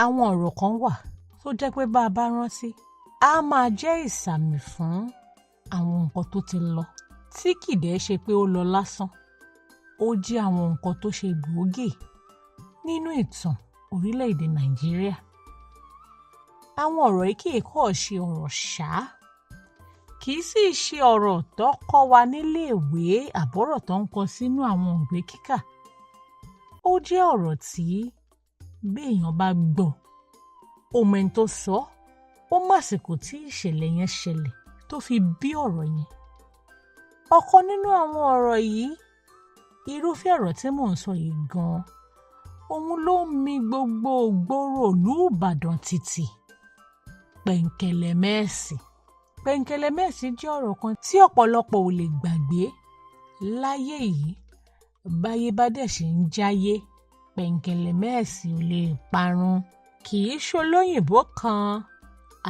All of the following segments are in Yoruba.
Àwọn ọ̀rọ̀ kan wà tó jẹ́ pé bá a bá rántí á máa jẹ́ ìsàmì fún àwọn nǹkan tó ti lọ tí kì dẹ̀ ṣe pé ó lọ lásán. Ó jẹ́ àwọn nǹkan tó ṣe gbòógì nínú ìtàn orílẹ̀-èdè Nàìjíríà. Àwọn ọ̀rọ̀ yìí kì í kọ́ ṣe ọ̀rọ̀ ṣá, kì í sì ṣe ọ̀rọ̀ tó kọ́ wa nílé ìwé àbọ̀rọ̀ tó ń kọ sínú àwọn ìwé kíkà. Ó jẹ́ ọ̀rọ̀ tí bí èèyàn bá gbọ́, ó mọ ẹni tó sọ, ó mọ àsìkò tí ìṣẹ̀lẹ̀ yẹn ṣẹlẹ̀ tó fi bí ọ̀rọ̀ yẹn. Ọ̀kan nínú àwọn ọ̀rọ̀ yìí, irúfẹ́ ọ̀rọ̀ tí mò ń sọ yìí gan-an, òun ló ń mi gbogbo ìgboro ìlú Ìbàdàn títì. Penkelemeesi. Penkelemeesi jẹ́ ọ̀rọ̀ kan tí ọ̀pọ̀lọpọ̀ ò lè gbàgbé láyé yìí. Báyé bá dẹ̀ ṣe ń jáyé, Penkelemeesi ò lè parun. Kì í ṣolóyìnbó kan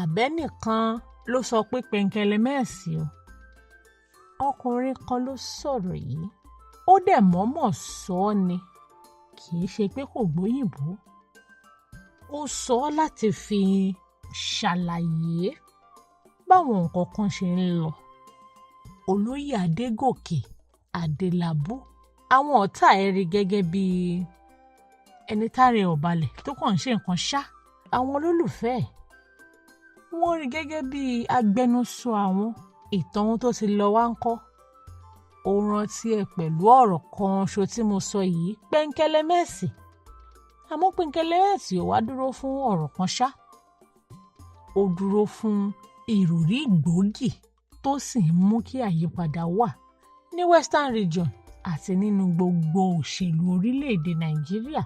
àbẹ́nìkan ló sọ pé Penkelemeesi o. Ọkùnrin kan ló sọ̀rọ̀ yìí. Ó dẹ̀ mọ̀ọ́mọ̀ sọ ọ́ ni, kì í ṣe pé kò gbóyìnbó. Ó sọ ọ́ láti fi ṣàlàyé báwọn nǹkan kan ṣe ń lọ. Olóyè Adégòkè Adelabu, àwọn ọ̀tá ẹ̀ rí gẹ́gẹ́ bí ẹni táre ò balẹ̀ tó kàn ń ṣe nǹkan ṣá. Àwọn olólùfẹ́ ẹ̀, wọ́n rí gẹ́gẹ́ bí agbẹnusọ àwọn. Ìtàn ohun tó ti lọ wá ń kọ́. Ó rántí ẹ̀ pẹ̀lú ọ̀rọ̀ kan ṣo tí mo sọ yìí, Penkelemeesi. Àmọ́ Penkelemeesi ò wá dúró fún ọ̀rọ̀ kan ṣá. Ó dúró fún ìròrí gbòógì tó sì ń mú kí àyípadà wà ní Western Region àti nínú gbogbo òṣèlú orílẹ̀-èdè Nàìjíríà,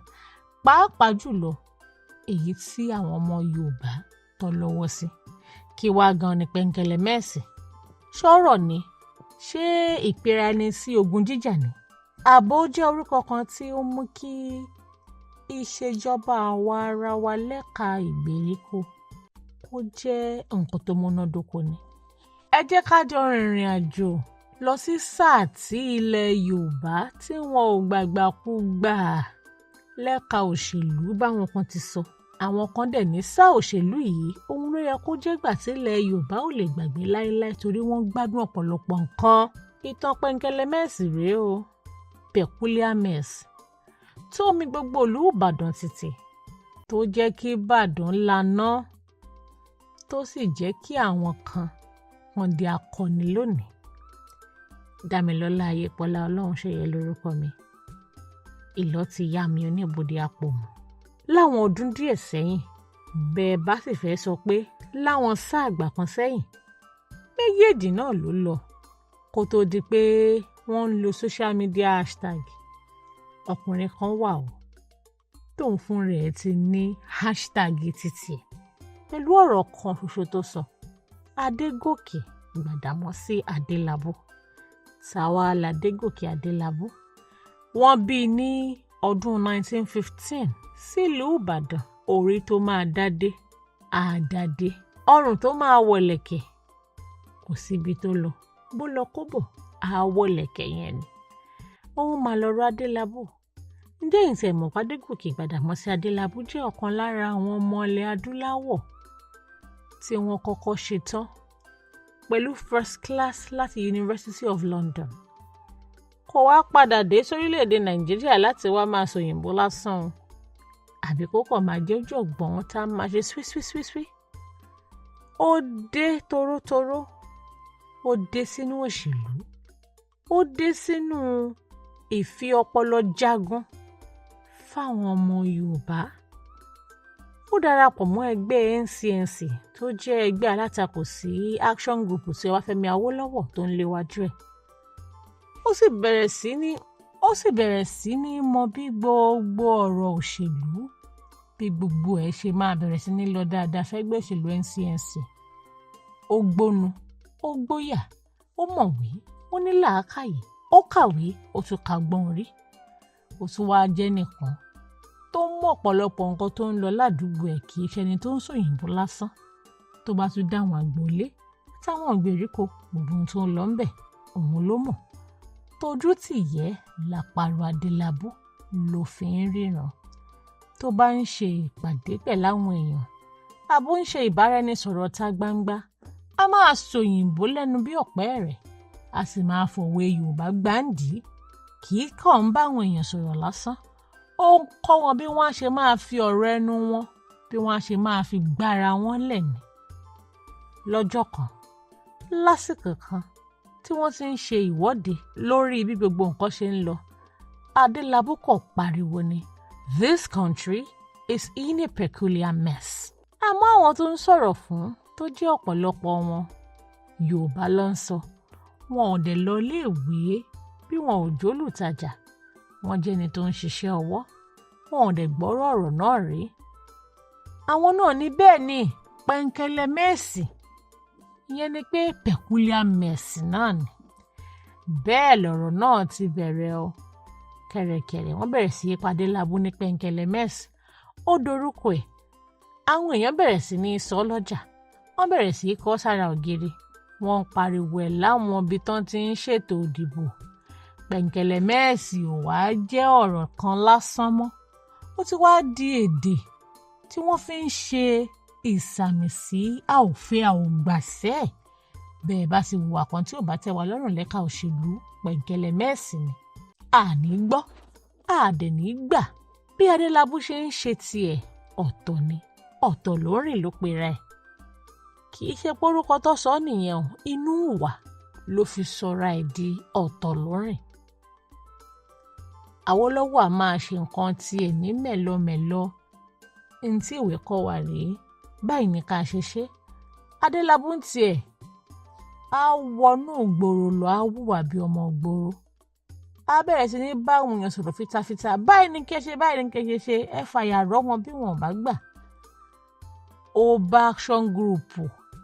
pàápàá jùlọ èyí tí àwọn ọmọ Yorùbá tó lọ́wọ́ sí. Kí wá gan ni Penkelemeesi? Ṣọ́rọ̀ ni? Ṣé ìpera ẹni sí ogun jíjà ni? Àbó jẹ́ orúkọ kan tí ó mú kí ìṣèjọba àwa ara wa lẹ́ka ìgbèríko kó jẹ́ nǹkan tó múnádóko ni? Ẹ jẹ́ ká jọ rìnrìn àjò lọ sí sáà tí ilẹ̀ Yorùbá tí wọn ò gbàgbàkúgbà lẹ́ka òṣèlú báwọn kan ti sọ. Àwọn kan dẹ̀ ní sáà òṣèlú yìí òun ló yẹ kó jẹ́ gbà tí ilẹ̀ Yorùbá ò lè gbàgbé láéláé torí wọ́n gbádùn ọ̀pọ̀lọpọ̀ nǹkan. Ìtàn Penkelemeesi rèé o. Penkelemeesi tó mi gbogbo ìlú Ìbàdàn títì, tó jẹ́ kí Ìbàdàn laná, tó sì jẹ́ kí àwọn kan wọ́n di akọni lónìí. Dámilọ́lá Ayépọ́lá Ọlọ́runṣeyẹ lórúkọ mi. Ìlọ́ ti yá mi oníbodè apòmù. Láwọn ọdún díẹ̀ sẹ́yìn, bẹ́ẹ̀ bá sì fẹ́ sọ pé láwọn sáà àgbà kan sẹ́yìn, méjèèjì náà ló lọ kó tó di pé wọ́n ń lo social media hashtag. Ọkùnrin kan wà ó tóun fún rẹ̀ ti ní hashtag títì ẹ̀ pẹ̀lú ọ̀rọ̀ kan ṣoṣo tó sọ. Adégòkè Gbàdámọ́sí Adelabu. Táwa l'Adégòkè Adelabu. Wọ́n bí i ní ọdún 1915 sílùú Ìbàdàn. Orí tó máa dádé àdádé, ọrùn tó máa wọ̀lẹ̀kẹ̀, kò síbi tó lọ. Bó lọ kó bọ̀, àwọ̀lẹ̀kẹ̀ yẹn ni. Òun máa lọ rọ Adelabu. Ǹjẹ́ ìtẹ̀ mọ̀ pé Adégòkè Gbàdámọ́sí Adelabu jẹ́ ọ̀kan lára àwọn ọmọ ilẹ̀ adúláwọ̀ tí wọ́n kọ́kọ́ ṣetán pẹ̀lú first class láti University of London. Kò wá padà dé sórílẹ̀-èdè Nàìjíríà láti wá máa sòyìnbó lásán, àbí kó kàn máa jẹ́ ọ̀jọ̀gbọ́n tá a máa ṣe swiss. Ó dé torótoró, ó dé sínú òṣèlú, ó dé sínú ìfi ọpọlọ jagun fáwọn ọmọ Yorùbá. Ó darapọ̀ mọ́ ẹgbẹ́ NCNC tó jẹ́ ẹgbẹ́ alátakò sí Action Group tí Ọbáfẹ́mi Awólọ́wọ̀ tó ń léwájú ẹ̀. Ó sì bẹ̀rẹ̀ sí ní mọ bí gbogbo ọ̀rọ̀ òṣèlú, bí gbogbo ẹ̀ ṣe máa bẹ̀rẹ̀ sí ní lọ dáadáa fẹ́gbẹ́ òṣèlú NCNC. Ó gbónu, ó gbóyà, ó mọ̀wé, ó ní làákàyè, ó kàwé, ó tún ka gbọ́n orí. Ó tún wá jẹ́ nìkan tó mọ̀ ọ̀pọ̀lọpọ̀ nǹkan tó ń lọ ládùúgbò ẹ̀, kì í ṣe ẹni tó ń sòyìnbó lásán. Tó bá tún dáwọn àgbòlé táwọn ìgbèríko, gbogbo ohun tó ń lọ ńbẹ̀ òun ló mọ̀. Tójú tì yẹ́ làparò Adelabu ló fi ń ríran. tó bá ń ṣe ìpàdé pẹ̀lú àwọn èèyàn àbó ń ṣe ìbáraẹnisọ̀rọ̀ ta gbangba a máa sòyìnbó lẹ́nu bí ọ̀pẹ́ rẹ̀ a sì máa fòwe Yorùbá gbáǹdì kì í kàn ń bá àwọn èèyàn sọ̀rọ̀ lásán ó ń kọ́ wọn bí wọ́n á ṣe máa fi ọ̀rọ̀ ẹnu wọn bí wọ́n á ṣe máa fi gbára wọn lẹ̀ ní. Lọ́jọ́ kan lásìkò kan tí wọ́n ti ń ṣe ìwọ́de lórí bí gbogbo nǹkan ṣe ń lọ Adelabu kò pariwo ni "This country is in a peculiar mess." Àmọ́ àwọn tó ń sọ̀rọ̀ fún tó jẹ́ ọ̀pọ̀lọpọ̀ wọn Yorùbá ló ń sọ wọn ò dẹ̀ lọ iléèwé bí wọn ò jólùtajà wọn jẹ́ ẹni tó ń ṣiṣẹ́ ọwọ́ wọn ò dẹ̀ gbọ́rọ̀ ọ̀rọ̀ náà rí. Àwọn náà ní bẹ́ẹ̀ ni Penkelemeesi ìyẹn ni pé peculiar mess náà ni. Bẹ́ẹ̀ lọ̀rọ̀ náà ti bẹ̀rẹ̀ o kẹ̀rẹ̀kẹ̀rẹ̀ wọ́n bẹ̀rẹ̀ sí í pa Adelabu ní Penkelemeesi ó dorúkọ ẹ̀ àwọn èèyàn bẹ̀rẹ̀ sí ní sọ lọ́jà wọ́n bẹ̀rẹ̀ sí í kọ sára ògiri wọ́n ń pariwo ẹ̀ láwọn ibi tán ti ń ṣètò ìdìbò. Penkelemeesi ò wá jẹ́ ọ̀rọ̀ kan lásán mọ́ ó ti wá di èdè tí wọ́n fi ń ṣe ìsàmì sí a ò fẹ́ a ò gbàṣẹ́ bẹ́ẹ̀ bá sì hùwà kan tí ò bá tẹ́ wa lọ́rùn lẹ́ka òṣèlú Penkelemeesi ni àní gbọ́ àdẹ̀ní gbà bí Adelabu ṣe ń ṣe tiẹ̀ ọ̀tọ̀ ni ọ̀tọ̀ ló rìn ló pera ẹ̀ kì í ṣe pórúkọ tó sọ nìyẹn o inú ìwà ló fi sọra ẹ̀ di ọ̀tọ̀ ló rìn. Awolowo a máa ṣe nǹkan tiẹ̀ ní mẹ̀lọmẹ̀lọ ní tí ìwé kọ́ wa rèé báyìí ní ká ṣe ṣe. Adelabu ń tiẹ̀ á wọnú ìgboro lọ á hùwà bí ọmọ ìgboro á bẹ̀rẹ̀ sí ní bá àwọn èèyàn sọ̀rọ̀ fitafita báyìí ní kẹ́ ṣe báyìí ní kẹ́ ṣe ẹ fàyà rọ́ wọn bí wọn ò bá gbà. Ó bá action group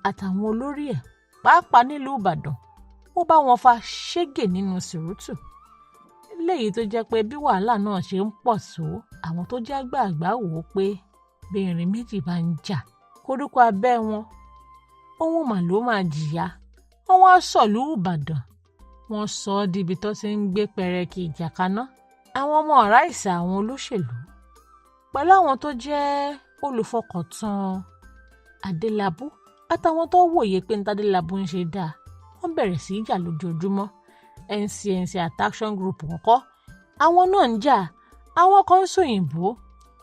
àtàwọn olórí ẹ̀ pàápàá nílùú Ìbàdàn ó bá wọn fa ṣégè nínú sùúrùtù léyìí tó jẹ́ pé bí wàhálà náà ṣe ń pọ̀ tó àwọn tó jẹ́ àgbààgbà wò ó pé bẹ́ẹ̀rin méjì bá ń jà kórúkọ abẹ́ wọn ohun mà ló máa jìyà wọ́n wá sọ̀lú Ìbàdàn wọ́n sọ ọ́ díbi tó ti ń gbé pẹrẹkì ìjà kaná àwọn ọmọ ọ̀rá ìsà àwọn olóṣèlú pẹ̀lú àwọn tó jẹ́ olùfọkàntán Adelabu àtàwọn tó wòye pé ní Adelabu ń ṣe dáa wọ́n bẹ̀rẹ̀ sí í jà lójoojúmọ́ NCNC àti action group wọn kọ́ àwọn náà ń jà àwọn kan ń sòyìnbó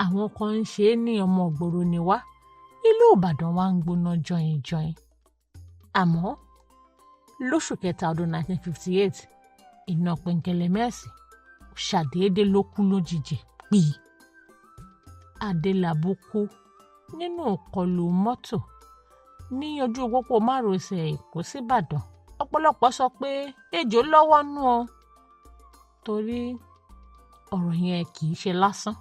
àwọn kan ń ṣe é ní ọmọ ìgboro ni wá ìlú Ìbàdàn wa ń gbóná jọyìnjọyìn. Àmọ́ lóṣù kẹta ọdún 1958 iná Penkelemeesi ṣàdédé ló kú lójijì pì. Adelabu kú nínú ìkọlù mọ́tò ní ojú pópó márosẹ̀ Èkó síbàdàn ọ̀pọ̀lọpọ̀ sọ pé ejò lọ́wọ́ nú o torí ọ̀rọ̀ yẹn kì í ṣe lásán.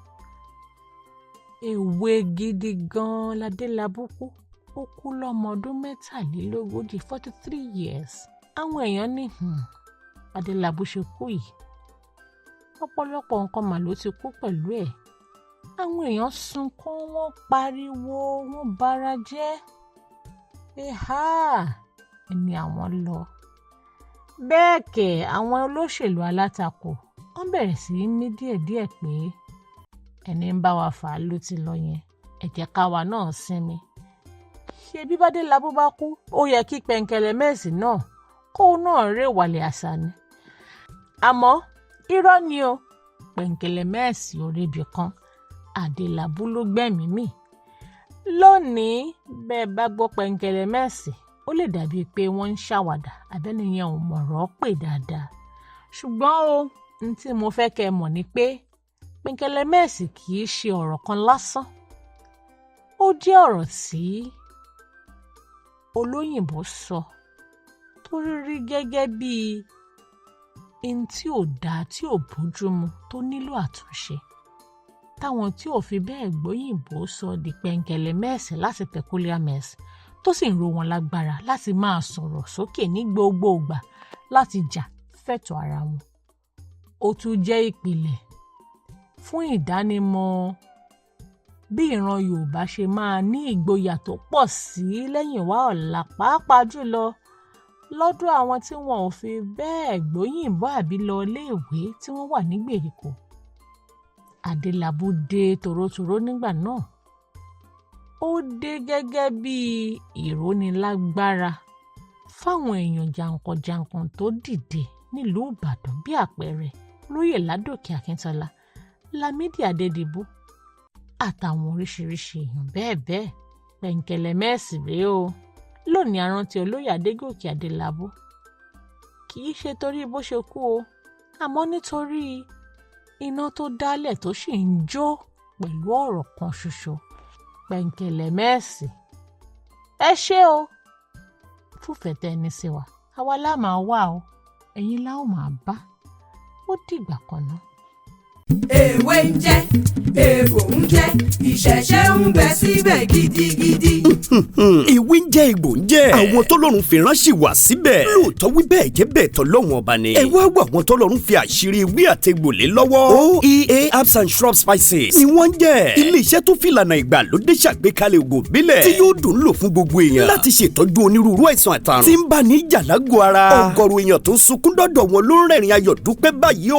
Èwe gidi gan-an l'Adelabu kú ó kú lọ́mọ ọdún 43 43 years. Àwọn èèyàn ní Adelabu ṣe kú yìí ọ̀pọ̀lọpọ̀ nǹkan mà ló ti kú pẹ̀lú ẹ̀. Àwọn èèyàn sunkún wọ́n pariwo wọ́n bara jẹ́ pé ẹni àwọn lọ. Bẹ́ẹ̀ kẹ̀ àwọn olóṣèlú alátakò wọ́n bẹ̀rẹ̀ sí í mí díẹ̀díẹ̀ pé ẹni ń bá wa fà á ló ti lọ yẹn ẹ jẹ́ káwa náà sinmi. Ṣé bí Adelabu bá kú ó yẹ kí Penkelemeesi náà kó náà rè wàlẹ̀ àṣà ni. Àmọ́ irọ́ ni o Penkelemeesi ò ríbi kan Adelabu ló gbẹ̀mí mì. Lónìí bẹ́ẹ̀ bá gbọ́ Penkelemeesi ó lè dàbí pé wọ́n ń ṣàwàdà abẹ́nìyàn ò mọ̀rọ̀ pè dáadáa. Ṣùgbọ́n o n tí mo fẹ́ kẹ́ mọ̀ ni pé Penkelemeesi kì í ṣe ọ̀rọ̀ kan lásán. Ó jẹ́ ọ̀rọ̀ tí olóyìnbó sọ tó rí gẹ́gẹ́ bí n tí ò dáa tí ò bójúmu tó nílò àtúnṣe. Táwọn tí ò fi bẹ́ẹ̀ gbóyìnbó sọ di Penkelemeesi láti peculiar mess tó sì ń ro wọn lágbára láti máa sọ̀rọ̀ sókè ní gbogbo ìgbà láti jà fẹ̀tọ́ ara wọn. Ó tún jẹ́ ìpìlẹ̀ fún ìdánimọ̀ bí ìran Yorùbá ṣe máa ní ìgboyà tó pọ̀ sí lẹ́yìn wá ọ̀la pàápàá jùlọ lọ́dọ̀ àwọn tí wọn ò fi bẹ́ẹ̀ gbóyìnbó àbí lọ iléèwé tí wọ́n wà ní gbèríko. Adelabu dé tòrótòró nígbà náà. Ó dé gẹ́gẹ́ bí ìrónilágbára fáwọn èèyàn jàǹkànjàǹkàn tó dìde nílùú Ìbàdàn bí àpẹẹrẹ lóyè Ládòkè Akintola, Lámídì Adédìbú àtàwọn oríṣiríṣi èèyàn bẹ́ẹ̀ bẹ́ẹ̀. Penkelemeesi rèé o. Lónìí a rántí olóyè Adégòkè Adelabu. Kì í ṣe torí bó ṣe kú o, àmọ́ nítorí iná tó dálẹ̀ tó sì ń jó pẹ̀lú ọ̀rọ̀ kan ṣoṣo. Penkelemeesi, ẹ ṣé o fúnfẹ́ tẹ́ ní sí wa. Àwa la máa wà o, ẹ̀yin la ó máa bá. Ó dìgbà kan náà. Èwe ń jẹ́, egbò ń jẹ́, ìṣẹ̀ṣẹ̀ ń bẹ síbẹ̀ gidigidi. Ìwé ń jẹ́ egbò ń jẹ́. Àwọn tọ́lọ́run fi ránṣẹ́ wá síbẹ̀. Lóòótọ́ wí bẹ́ẹ̀ jẹ́ bẹ́ẹ̀ tọ́lọ́run ọba ni. Ẹ wá wá àwọn tọ́lọ́run fi àṣírí ewé àtegbò lé lọ́wọ́. OEA herbs and shrub spices ni wọ́n ń jẹ́. Ilé-iṣẹ́ tó fi ìlànà ìgbàlódé ṣàgbékalẹ̀ ògùn ìbílẹ̀ tí yóò dùn lò fún gbogbo èèyàn láti ṣètọ́jú onírúurú àìsàn àtàrùn tí ń bá ní ìjà lágọ̀ọ́ ara. Ọ̀gọ̀rọ̀ èèyàn tó ń sunkún dọ́dọ̀ wọn ló ń rẹ́rìn ayọ̀ dúpẹ́ báyìí o.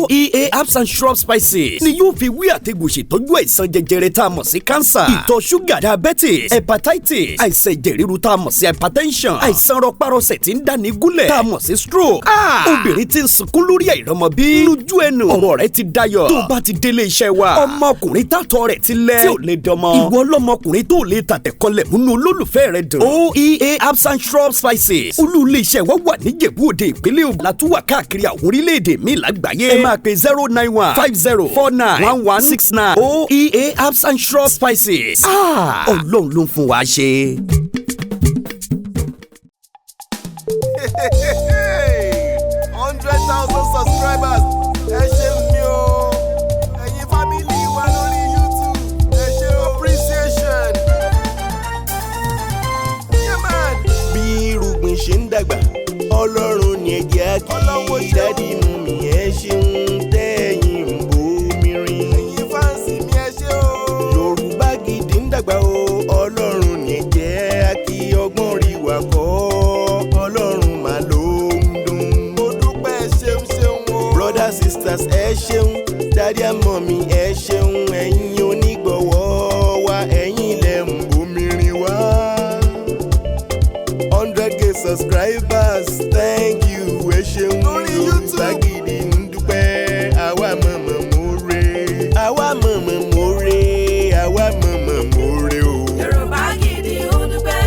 OEA herbs and shrub spices ni yóò fi wí àtegbò ṣètọ́jú àìsàn jẹjẹrẹ tá a mọ̀ sí cancer, ìtọ̀ ṣúgà, diabetes, hepatitis, àìsàn ẹ̀jẹ̀ ríru tá a mọ̀ sí hypertension, àìsàn rọpárọsẹ̀ tí ń dáni gúnlẹ̀ tá a mọ̀ sí stroke. Obìnrin tí ń sunkún lórí àìrọ́mọbí lójú ẹnu ọ̀rọ̀ rẹ̀ ti dayọ̀ tó bá ti délé iṣẹ́ wa. Ọmọkùnrin tàtọ̀ rẹ̀ ti lẹ̀ tí ò lè dọmọ. Ìwọ ọlọ́mọkùnrin tó lè tàtẹ̀kọlẹ̀ múnú olólùfẹ́ rẹ̀ dùn. OEA herbs and shrub spices olú ilé iṣẹ́ wa wà ní Ìjẹ̀bú-Òde ìpínlẹ̀ Ògùn látúwà káàkiri àwọn orílẹ̀-èdè míì lágbàáyé. Ẹ máa pe 09150496969. OEA herbs and shrub spices. Ọlọ́run ló ń fún wa ṣe. 100,000 subscribers. Ẹ ṣeun ni o. Ẹ̀yin family wa lórí YouTube. Ẹ ṣe appreciation. Yeah man. Bí irúgbìn ṣe ń dàgbà, Ọlọ́run ni ẹ̀jẹ̀ á kí. Dádì mú mi ẹ ṣeun tẹ́yìn ń bomi rin. Ẹ̀yin fáǹsì mi ẹ ṣé o. Yorùbá Gidi ń dàgbà o. Ọlọ́run ni ẹ̀jẹ̀ á kí. Ọgbọ́n rí wa kọ́. Ọlọ́run mà ló ń dùn. Mo dúpẹ́ ṣeun ṣeun o. Brothers sisters ẹ ṣeun. Daddy and mommy ẹ ṣeun. Ẹ̀yin onígbọ̀wọ́ wa, ẹ̀yin lẹ ń bomi rin wá. 100K subscribers, thank you, ẹ ṣeun. Yorùbá Gidi ń dúpẹ́, àwa mọ̀mọ́ more. Àwa mọ̀mọ́ more, àwa mọ̀mọ́ more o. Yorùbá Gidi ń dúpẹ́,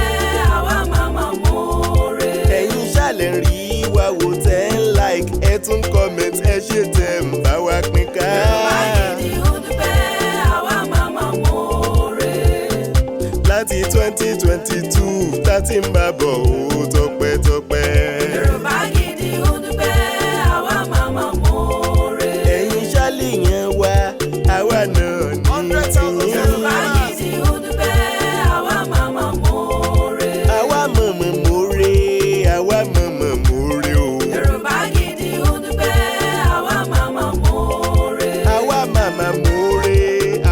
àwa mọ̀mọ́ more. Ẹ̀yin ṣàlẹ̀ rí wa wò tẹ́ ń like, ẹ tún comment, ẹ ṣe tẹ̀ ń bá wa pín ká. Yorùbá Gidi ń dúpẹ́, àwa mọ̀mọ́ more. Láti 2022 tá ti ń bá bọ̀ ó tọpẹ́tọpẹ́. Yorùbá Gidi ń dúpẹ́, àwa mọ̀mọ́ more. Ẹ̀yin ṣàlìyàn wa, àwa náà ní tiyín. Yorùbá Gidi ń dúpẹ́, àwa mọ̀mọ́ more. Àwa mọ̀mọ́ more, àwa mọ̀mọ́ more o. Yorùbá Gidi ń dúpẹ́, àwa mọ̀mọ́ more. Àwa màmá more,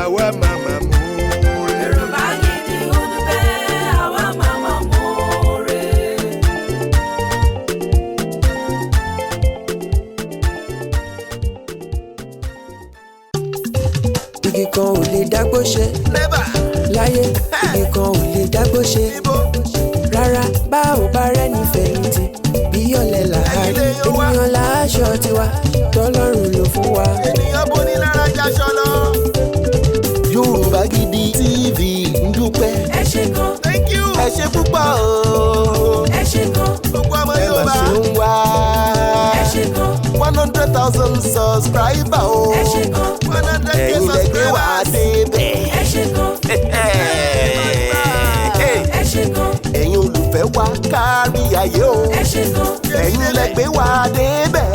àwa màmá more. Yorùbá Gidi ń dúpẹ́, àwa mọ̀mọ́ more. Igi kan ò lè dágbó ṣe Never. láyé, igi kan ò lè dágbó ṣe Ibo. rárá. Bá ò bá rẹ́ni fẹ̀yìntì bí ọ̀lẹ làárí. Ènìyàn láṣọ tiwa tọ́lọ́run ló fún wa. Ènìyàn bó ní lára jaṣọ lọ. Yorùbá Gidi TV ń dúpẹ́. Ẹ ṣé gan, Thank you. Ẹ ṣé púpọ̀ o. ẹ ṣé gan, Gbogbo ọmọ Ẹ Yorùbá. mà ṣe ń wá. ẹ ṣé gan, 100,000 subscriber o. ẹ ṣé gan, 100K Ẹ̀yin lẹ gbé wá subscribers. débẹ̀. ẹ ṣé gan, ẹ ṣé gan, Ẹ̀yin olùfẹ́ wa kárí ayé o. ẹ ṣé gan, Ẹ̀yin lẹ gbé wá débẹ̀.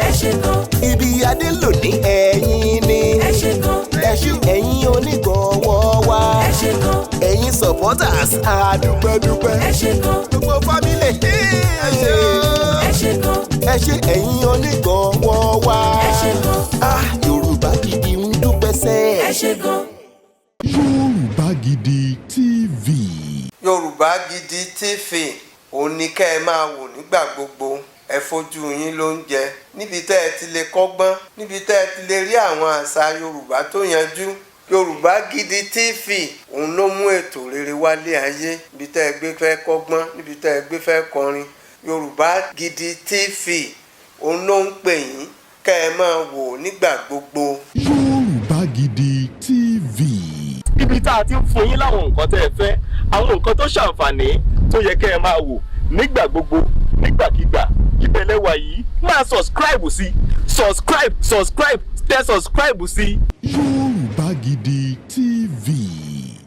ẹ ṣé gan, Ibi adé lónìí ẹ̀yin ni. ẹ ṣé gan, Ẹ̀yin onígbọ̀wọ́ wa. ẹ ṣé gan, Ẹ̀yin supporters àdúpẹ́dúpẹ́. ẹ ṣé gan, Gbogbo family ẹ ṣé o. ẹ ṣé gan, Ẹ ṣé ẹ̀yin onígbọ̀wọ́ wa. ẹ ṣé gan, Yorùbá Gidi ń dúpẹ́ sẹ́. ẹ ṣé gan. Yorùbá Gidi TV. Yorùbá Gidi TV òun ni kẹ́ ẹ máa wò nígbà gbogbo ẹ fojú yín ló ń jẹ níbi tẹ́ ẹ ti lè kọ́gbọ́n níbi tẹ́ ẹ ti lè rí àwọn àṣà Yorùbá tó yanjú. Yorùbá Gidi TV òun ló mú ètò rere wálé ayé níbi tẹ́ ẹ gbé fẹ́ kọ́gbọ́n níbi tẹ́ ẹ gbé fẹ́ kọrin. Yorùbá Gidi TV òun ló ń pè yín kẹ́ ẹ máa wò nígbà gbogbo. Yorùbá Gidi TV. Ibi tá a ti ń fún yín láwọn nǹkan tẹ́ ẹ fẹ́ àwọn nǹkan tó ṣàǹfààní tó yẹ kẹ́ ẹ máa wò nígbà gbogbo nígbàkigbà ìbẹ̀lẹ̀ wà yìí máa subscribe sí tẹ subscribe sí. Yorùbá Gidi TV.